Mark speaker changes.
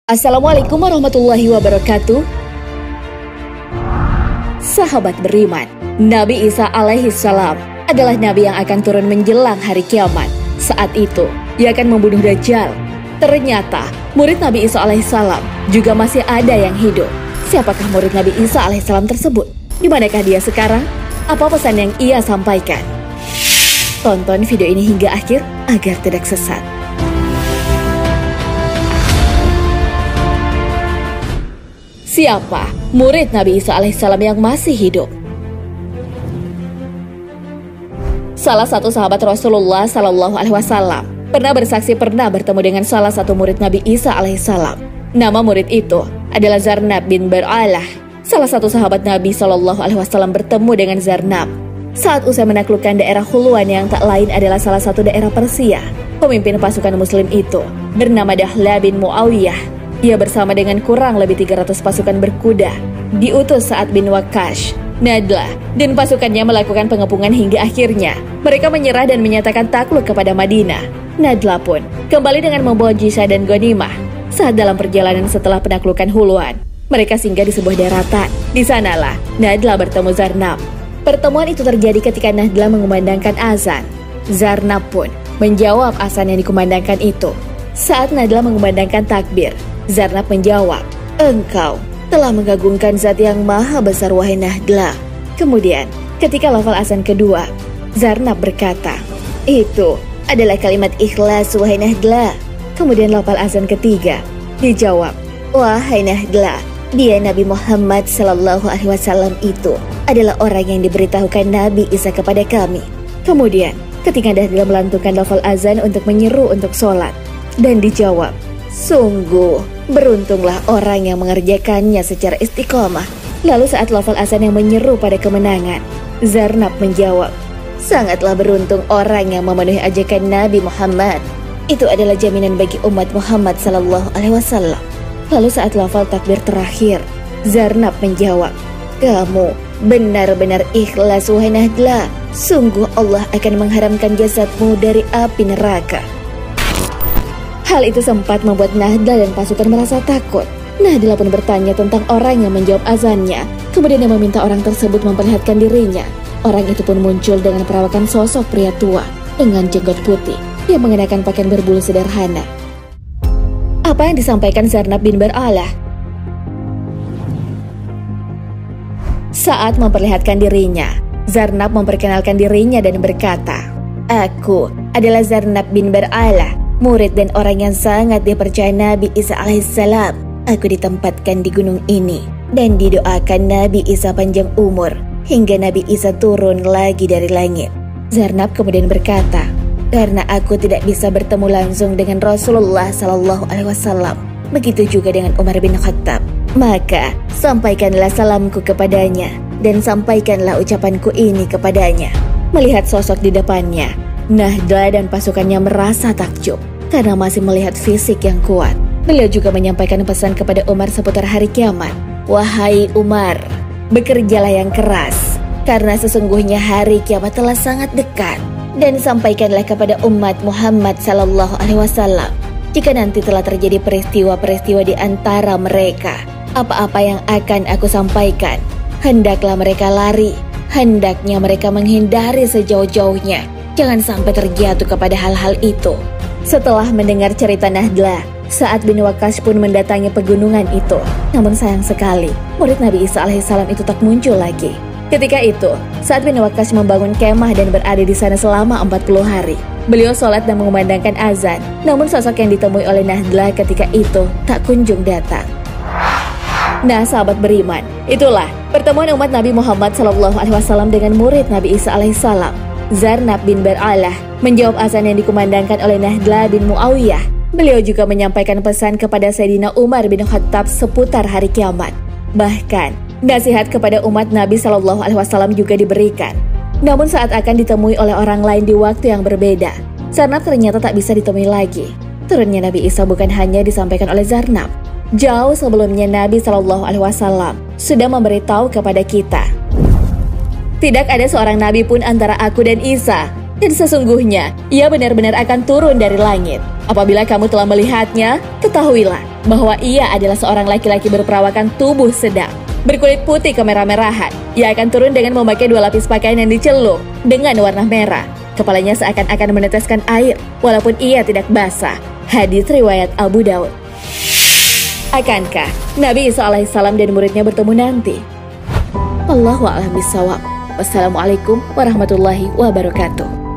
Speaker 1: Assalamualaikum warahmatullahi wabarakatuh. Sahabat beriman, Nabi Isa alaihi salam adalah Nabi yang akan turun menjelang hari kiamat. Saat itu, ia akan membunuh Dajjal. Ternyata, murid Nabi Isa alaihi salam juga masih ada yang hidup. Siapakah murid Nabi Isa alaihi salam tersebut? Di manakah dia sekarang? Apa pesan yang ia sampaikan? Tonton video ini hingga akhir agar tidak sesat. Siapa murid Nabi Isa alaihissalam yang masih hidup? Salah satu sahabat Rasulullah Sallallahu Alaihi Wasallam pernah bersaksi pernah bertemu dengan salah satu murid Nabi Isa alaihissalam. Nama murid itu adalah Zarnab bin Bar'alah. Salah satu sahabat Nabi Sallallahu Alaihi Wasallam bertemu dengan Zarnab saat usai menaklukkan daerah Khulwan yang tak lain adalah salah satu daerah Persia. Pemimpin pasukan Muslim itu bernama Dahla bin Muawiyah. Ia bersama dengan kurang lebih 300 pasukan berkuda diutus Sa'ad bin Waqqash, Nadla, dan pasukannya melakukan pengepungan hingga akhirnya mereka menyerah dan menyatakan takluk kepada Madinah. Nadla pun kembali dengan membawa jizya dan ghanimah. Saat dalam perjalanan setelah penaklukan Khulwan, mereka singgah di sebuah daratan. Di sanalah Nadla bertemu Zarnab. Pertemuan itu terjadi ketika Nadla mengumandangkan azan. Zarnab pun menjawab azan yang dikumandangkan itu. Saat Nadla mengumandangkan takbir, Zarnab menjawab, "Engkau telah mengagungkan zat yang maha besar wahai Nadla." Kemudian, ketika lafal azan kedua, Zarnab berkata, "Itu adalah kalimat ikhlas wahai Nadla." Kemudian lafal azan ketiga, dijawab, "Wahai Nadla, dia Nabi Muhammad Sallallahu Alaihi Wasallam itu adalah orang yang diberitahukan Nabi Isa kepada kami." Kemudian, ketika Nadla melantunkan lafal azan untuk menyeru untuk sholat, dan dijawab, "Sungguh beruntunglah orang yang mengerjakannya secara istiqomah." Lalu saat lafal azan yang menyeru pada kemenangan, Zarnab menjawab, "Sangatlah beruntung orang yang memenuhi ajakan Nabi Muhammad. Itu adalah jaminan bagi umat Muhammad Sallallahu Alaihi Wasallam." Lalu saat lafal takbir terakhir, Zarnab menjawab, "Kamu benar-benar ikhlas wahai Nadla. Sungguh Allah akan mengharamkan jasadmu dari api neraka." Hal itu sempat membuat Nadla dan pasukan merasa takut. Nadla pun bertanya tentang orang yang menjawab azannya. Kemudian dia meminta orang tersebut memperlihatkan dirinya. Orang itu pun muncul dengan perawakan sosok pria tua dengan jenggot putih yang mengenakan pakaian berbulu sederhana. Apa yang disampaikan Zarnab bin Bar'alah? Saat memperlihatkan dirinya, Zarnab memperkenalkan dirinya dan berkata, "Aku adalah Zarnab bin Bar'alah, murid dan orang yang sangat dipercaya Nabi Isa alaihissalam. Aku ditempatkan di gunung ini dan didoakan Nabi Isa panjang umur hingga Nabi Isa turun lagi dari langit." Zarnab kemudian berkata, "Karena aku tidak bisa bertemu langsung dengan Rasulullah Sallallahu Alaihi Wasallam, begitu juga dengan Umar bin Khattab, maka sampaikanlah salamku kepadanya dan sampaikanlah ucapanku ini kepadanya." Melihat sosok di depannya, Nadla dan pasukannya merasa takjub karena masih melihat fisik yang kuat. Beliau juga menyampaikan pesan kepada Umar seputar hari kiamat. "Wahai Umar, bekerjalah yang keras, karena sesungguhnya hari kiamat telah sangat dekat. Dan sampaikanlah kepada umat Muhammad Sallallahu Alaihi Wasallam, jika nanti telah terjadi peristiwa-peristiwa di antara mereka, apa-apa yang akan aku sampaikan, hendaklah mereka lari, hendaknya mereka menghindari sejauh-jauhnya. Jangan sampai terjatuh kepada hal-hal itu." Setelah mendengar cerita Nadla, Sa'ad bin Waqqash pun mendatangi pegunungan itu. Namun sayang sekali, murid Nabi Isa alaihissalam itu tak muncul lagi. Ketika itu, Sa'ad bin Waqqash membangun kemah dan berada di sana selama 40 hari. Beliau sholat dan mengumandangkan azan. Namun sosok yang ditemui oleh Nadla ketika itu tak kunjung datang. Nah, sahabat beriman, itulah pertemuan umat Nabi Muhammad SAW dengan murid Nabi Isa alaihissalam. Zarnab bin Bar'alah menjawab azan yang dikumandangkan oleh Nadla bin Muawiyah. Beliau juga menyampaikan pesan kepada Sayyidina Umar bin Khattab seputar hari kiamat. Bahkan, nasihat kepada umat Nabi Sallallahu Alaihi Wasallam juga diberikan. Namun saat akan ditemui oleh orang lain di waktu yang berbeda, Zarnab ternyata tak bisa ditemui lagi. Turunnya Nabi Isa bukan hanya disampaikan oleh Zarnab. Jauh sebelumnya Nabi Sallallahu Alaihi Wasallam sudah memberitahu kepada kita, "Tidak ada seorang nabi pun antara aku dan Isa Dan sesungguhnya, ia benar-benar akan turun dari langit. Apabila kamu telah melihatnya, ketahuilah bahwa ia adalah seorang laki-laki berperawakan tubuh sedang, berkulit putih kemerah-merahan. Ia akan turun dengan memakai 2 lapis pakaian yang dicelup dengan warna merah. Kepalanya seakan-akan meneteskan air, walaupun ia tidak basah. Hadits riwayat Abu Daud. Akankah Nabi Isa alaihissalam dan muridnya bertemu nanti? Wallahu a'lam bishawab. Wassalamualaikum warahmatullahi wabarakatuh.